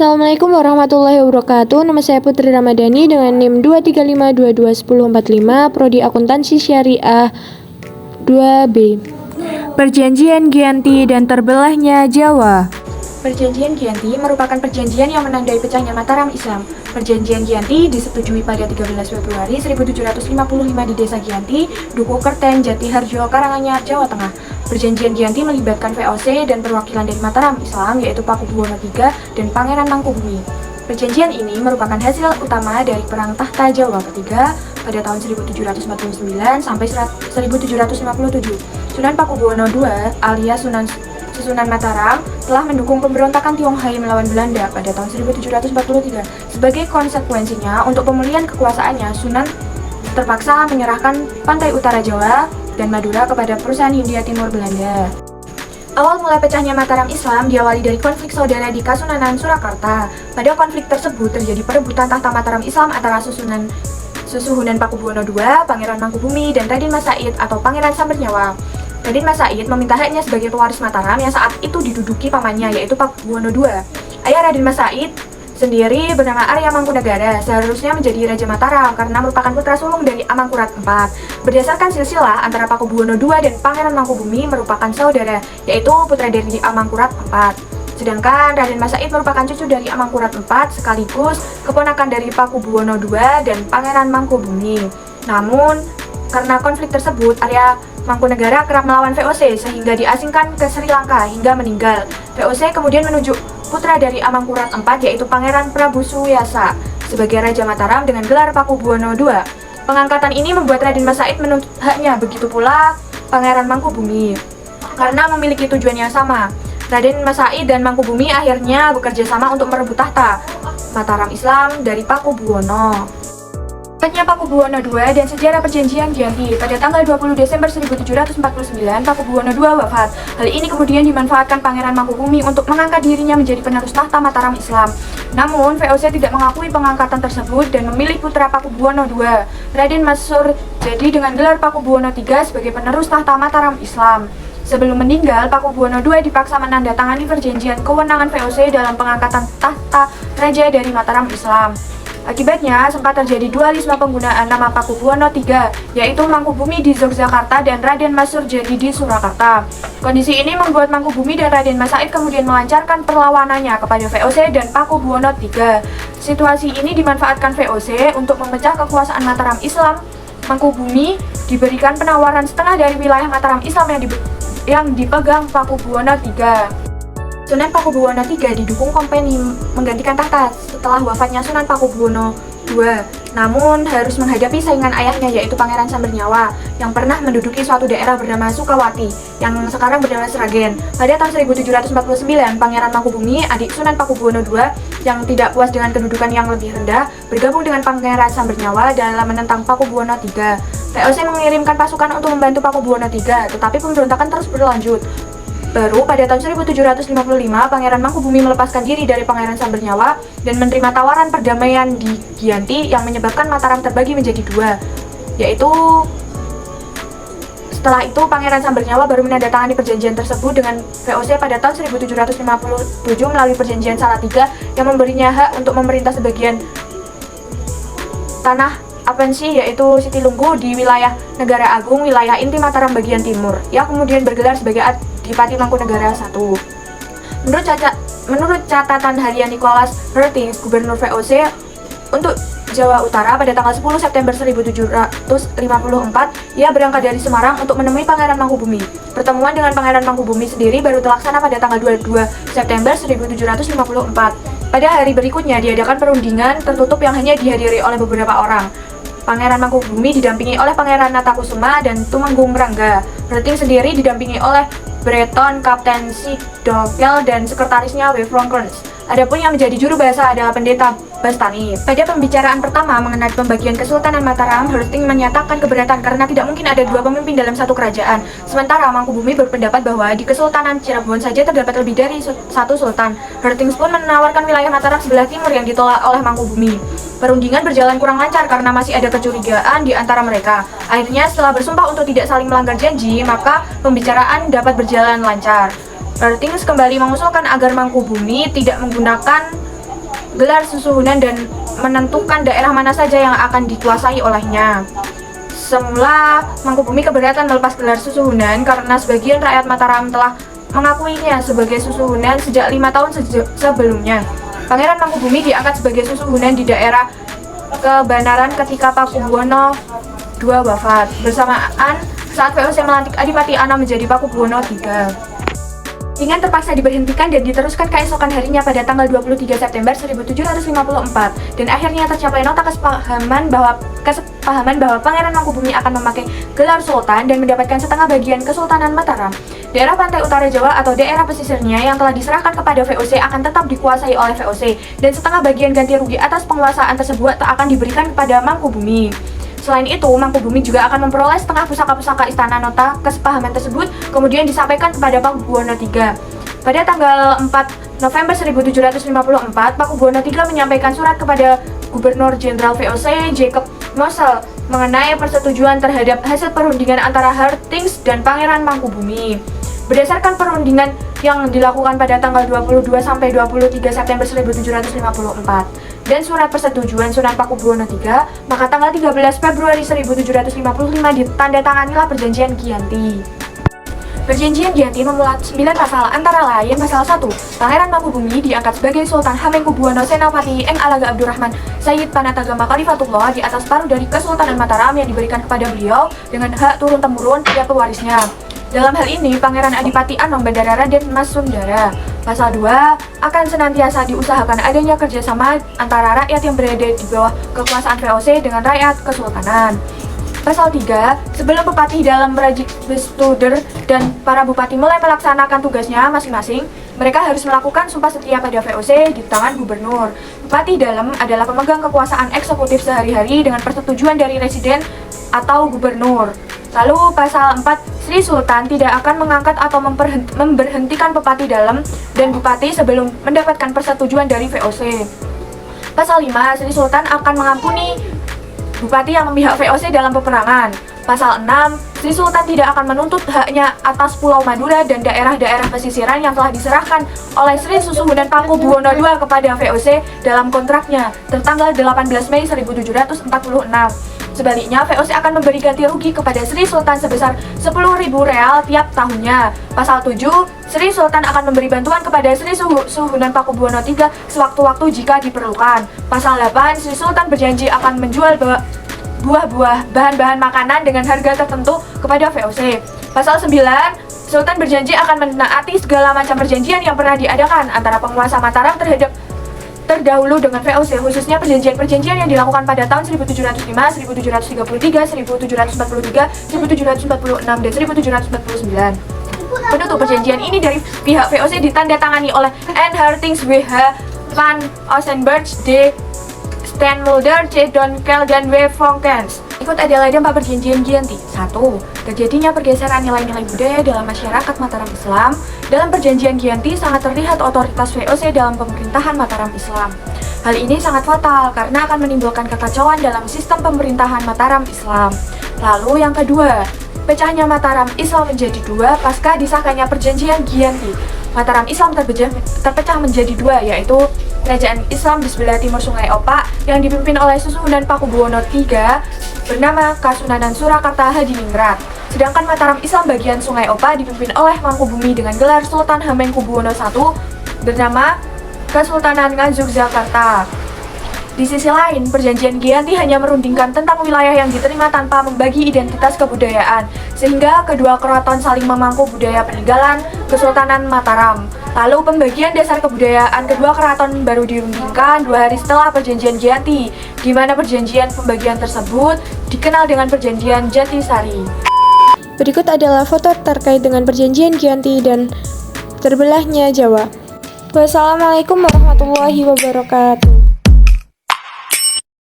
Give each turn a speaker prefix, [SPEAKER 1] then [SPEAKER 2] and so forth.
[SPEAKER 1] Assalamualaikum warahmatullahi wabarakatuh. Nama saya Putri Ramadhani dengan NIM 235221045, Prodi Akuntansi Syariah 2B.
[SPEAKER 2] Perjanjian Giyanti dan terbelahnya Jawa.
[SPEAKER 3] Perjanjian Giyanti merupakan perjanjian yang menandai pecahnya Mataram Islam. Perjanjian Giyanti disetujui pada 13 Februari 1755 di Desa Giyanti, Dukuh Kerten, Jatiharjo, Karanganyar, Jawa Tengah. Perjanjian Giyanti melibatkan VOC dan perwakilan dari Mataram Islam, yaitu Pakubuwono III dan Pangeran Mangkubumi. Perjanjian ini merupakan hasil utama dari Perang Tahta Jawa ketiga pada tahun 1749 sampai 1757. Sunan Pakubuwono II alias Susunan Mataram telah mendukung pemberontakan Tionghoa melawan Belanda pada tahun 1743. Sebagai konsekuensinya, untuk pemulihan kekuasaannya, Sunan terpaksa menyerahkan pantai utara Jawa dan Madura kepada perusahaan Hindia Timur Belanda. Awal mulai pecahnya Mataram Islam diawali dari konflik saudara di Kasunanan, Surakarta. Pada konflik tersebut terjadi perebutan tahta Mataram Islam antara Susuhunan Pakubuwono II, Pangeran Mangkubumi, dan Raden Mas Said atau Pangeran Sambernyawa. Raden Mas Said meminta haknya sebagai pewaris Mataram yang saat itu diduduki pamannya, yaitu Pakubuwono II. Ayah Raden Mas Said sendiri bernama Arya Mangkunagara, seharusnya menjadi Raja Mataram karena merupakan putra sulung dari Amangkurat IV. Berdasarkan silsilah antara Pakubuwono II dan Pangeran Mangkubumi merupakan saudara, yaitu putra dari Amangkurat IV. Sedangkan Raden Mas Said merupakan cucu dari Amangkurat IV sekaligus keponakan dari Pakubuwono II dan Pangeran Mangkubumi. Namun, karena konflik tersebut, Arya Mangkunagara kerap melawan VOC sehingga diasingkan ke Sri Lanka hingga meninggal. VOC kemudian menunjuk putra dari Amangkurat IV yaitu Pangeran Prabu Suwiyasa sebagai Raja Mataram dengan gelar Pakubuwono II. Pengangkatan ini membuat Raden Mas Said menuntut haknya, begitu pula Pangeran Mangkubumi. Karena memiliki tujuan yang sama, Raden Mas Said dan Mangkubumi akhirnya bekerja sama untuk merebut tahta Mataram Islam dari Pakubuwono. Wafatnya Pakubuwono II dan sejarah perjanjian Giyanti. Pada tanggal 20 Desember 1749, Pakubuwono II wafat. Hal ini kemudian dimanfaatkan Pangeran Mangkubumi untuk mengangkat dirinya menjadi penerus tahta Mataram Islam. Namun, VOC tidak mengakui pengangkatan tersebut dan memilih putra Pakubuwono II, Raden Mas Surjadi dengan gelar Pakubuwono III sebagai penerus tahta Mataram Islam. Sebelum meninggal, Pakubuwono II dipaksa menandatangani perjanjian kewenangan VOC dalam pengangkatan tahta Raja dari Mataram Islam. Akibatnya, sempat terjadi dualisme penggunaan nama Pakubuwono III, yaitu Mangkubumi di Yogyakarta dan Raden Mas Surjadi di Surakarta. Kondisi ini membuat Mangkubumi dan Raden Mas Said kemudian melancarkan perlawanannya kepada VOC dan Pakubuwono III. Situasi ini dimanfaatkan VOC untuk memecah kekuasaan Mataram Islam. Mangkubumi diberikan penawaran setengah dari wilayah Mataram Islam yang dipegang Pakubuwono III. Sunan Pakubuwono III didukung kompeni menggantikan tahta setelah wafatnya Sunan Pakubuwono II. Namun harus menghadapi saingan ayahnya yaitu Pangeran Sambernyawa yang pernah menduduki suatu daerah bernama Sukawati yang sekarang bernama Sragen. Pada tahun 1749, Pangeran Mangkubumi, adik Sunan Pakubuwono II yang tidak puas dengan kedudukan yang lebih rendah, bergabung dengan Pangeran Sambernyawa dalam menentang Pakubuwono III. VOC mengirimkan pasukan untuk membantu Pakubuwono III, tetapi pemberontakan terus berlanjut. Baru pada tahun 1755, Pangeran Mangkubumi melepaskan diri dari Pangeran Sambernyawa dan menerima tawaran perdamaian di Giyanti yang menyebabkan Mataram terbagi menjadi dua, yaitu setelah itu Pangeran Sambernyawa baru menandatangani perjanjian tersebut dengan VOC pada tahun 1757 melalui perjanjian Salatiga yang memberinya hak untuk memerintah sebagian tanah Apensi yaitu Sitilunggu di wilayah Negara Agung, wilayah inti Mataram bagian timur, yang kemudian bergelar sebagai Adipati Mangkunagara I. Menurut catatan harian Nicholas Hertings, Gubernur VOC untuk Jawa Utara pada tanggal 10 September 1754, ia berangkat dari Semarang untuk menemui Pangeran Mangkubumi. Pertemuan dengan Pangeran Mangkubumi sendiri baru terlaksana pada tanggal 22 September 1754. Pada hari berikutnya diadakan perundingan tertutup yang hanya dihadiri oleh beberapa orang. Pangeran Mangkubumi didampingi oleh Pangeran Natakusuma dan Tumenggung Rangga. Hertings sendiri didampingi oleh Breton, Kapten Sidovell, dan sekretarisnya W. Frankerns. Adapun yang menjadi juru bahasa adalah Pendeta Bastani. Pada pembicaraan pertama mengenai pembagian Kesultanan Mataram, Hertings menyatakan keberatan karena tidak mungkin ada dua pemimpin dalam satu kerajaan. Sementara Mangkubumi berpendapat bahwa di Kesultanan Cirebon saja terdapat lebih dari satu sultan. Hertings pun menawarkan wilayah Mataram sebelah timur yang ditolak oleh Mangkubumi. Perundingan berjalan kurang lancar karena masih ada kecurigaan di antara mereka. Akhirnya setelah bersumpah untuk tidak saling melanggar janji, maka pembicaraan dapat berjalan lancar. Hertings kembali mengusulkan agar Mangkubumi tidak menggunakan gelar susuhunan dan menentukan daerah mana saja yang akan dikuasai olehnya. Semula Mangkubumi keberatan melepas gelar susuhunan karena sebagian rakyat Mataram telah mengakuinya sebagai susuhunan sejak 5 tahun sebelumnya. Pangeran Mangkubumi diangkat sebagai susuhunan di daerah Kebanaran ketika Pakubuwono II wafat, bersamaan saat VOC melantik Adipati Ano menjadi Pakubuwono III. Dengan terpaksa diberhentikan dan diteruskan keesokan harinya pada tanggal 23 September 1754 dan akhirnya tercapai nota kesepahaman bahwa Pangeran Mangkubumi akan memakai gelar sultan dan mendapatkan setengah bagian Kesultanan Mataram. Daerah pantai utara Jawa atau daerah pesisirnya yang telah diserahkan kepada VOC akan tetap dikuasai oleh VOC dan setengah bagian ganti rugi atas penguasaan tersebut tak akan diberikan kepada Mangkubumi. Selain itu, Mangkubumi juga akan memperoleh setengah pusaka-pusaka istana. Nota kesepahaman tersebut kemudian disampaikan kepada Pakubuwono III. Pada tanggal 4 November 1754, Pakubuwono III menyampaikan surat kepada Gubernur Jenderal VOC Jacob Mossel mengenai persetujuan terhadap hasil perundingan antara Hartings dan Pangeran Mangkubumi. Berdasarkan perundingan yang dilakukan pada tanggal 22 sampai 23 September 1754 dan surat persetujuan Sunan Pakubuwono III, maka tanggal 13 Februari 1755 ditandatanganilah Perjanjian Giyanti. Perjanjian Giyanti memuat 9 pasal, antara lain pasal 1. Pangeran Mangkubumi diangkat sebagai Sultan Hamengkubuwono Senapati Eng Alaga Abdurrahman Sayyid Panatagama Khalifatullah di atas paruh dari Kesultanan Mataram yang diberikan kepada beliau dengan hak turun-temurun tiap pewarisnya. Dalam hal ini, Pangeran Adipati Anom Bandara Raden Mas Sundara. Pasal 2, akan senantiasa diusahakan adanya kerjasama antara rakyat yang berada di bawah kekuasaan VOC dengan rakyat kesultanan. Pasal 3, sebelum bupati dalam Rajbestuder dan para bupati mulai melaksanakan tugasnya masing-masing, mereka harus melakukan sumpah setia pada VOC di tangan gubernur. Bupati dalam adalah pemegang kekuasaan eksekutif sehari-hari dengan persetujuan dari residen atau gubernur. Lalu pasal 4, Sri Sultan tidak akan mengangkat atau memberhentikan bupati dalam dan bupati sebelum mendapatkan persetujuan dari VOC. Pasal 5, Sri Sultan akan mengampuni bupati yang memihak VOC dalam peperangan. Pasal 6, Sri Sultan tidak akan menuntut haknya atas Pulau Madura dan daerah-daerah pesisiran yang telah diserahkan oleh Sri Susuhunan Pakubuwono II kepada VOC dalam kontraknya tertanggal 18 Mei 1746. Sebaliknya, VOC akan memberi ganti rugi kepada Sri Sultan sebesar 10.000 real tiap tahunnya. Pasal 7, Sri Sultan akan memberi bantuan kepada Sri Susuhunan Pakubuwono III sewaktu-waktu jika diperlukan. Pasal 8, Sri Sultan berjanji akan menjual buah-buah, bahan-bahan makanan dengan harga tertentu kepada VOC. Pasal 9, Sultan berjanji akan menaati segala macam perjanjian yang pernah diadakan antara penguasa Mataram terdahulu dengan VOC, khususnya perjanjian-perjanjian yang dilakukan pada tahun 1705, 1733, 1743, 1746, dan 1749. Penutup perjanjian ini dari pihak VOC ditandatangani oleh N. Hartings, W.H. Van Ossenberg, D. Stenmulder, C. Donkel, dan W. Vonkens. Ikut adalah dampak perjanjian Giyanti. 1. Terjadinya pergeseran nilai-nilai budaya dalam masyarakat Mataram Islam. Dalam perjanjian Giyanti sangat terlihat otoritas VOC dalam pemerintahan Mataram Islam. Hal ini sangat fatal karena akan menimbulkan kekacauan dalam sistem pemerintahan Mataram Islam. Lalu yang kedua, pecahnya Mataram Islam menjadi dua pasca disahkannya perjanjian Giyanti. Mataram Islam terpecah menjadi dua, yaitu Kerajaan Islam di sebelah timur Sungai Opak yang dipimpin oleh Susuhunan Pakubuwono III bernama Kasunanan Surakarta Hadiningrat. Sedangkan Mataram Islam bagian Sungai Opak dipimpin oleh Mangkubumi dengan gelar Sultan Hamengkubuwono I bernama Kesultanan Ngayogyakarta. Di sisi lain, perjanjian Giyanti hanya merundingkan tentang wilayah yang diterima tanpa membagi identitas kebudayaan, sehingga kedua keraton saling memangku budaya peninggalan Kesultanan Mataram. Lalu pembagian dasar kebudayaan kedua keraton baru dirundingkan 2 hari setelah perjanjian Giyanti, di mana perjanjian pembagian tersebut dikenal dengan perjanjian Jatisari.
[SPEAKER 1] Berikut adalah foto terkait dengan perjanjian Giyanti dan terbelahnya Jawa. Wassalamualaikum warahmatullahi wabarakatuh.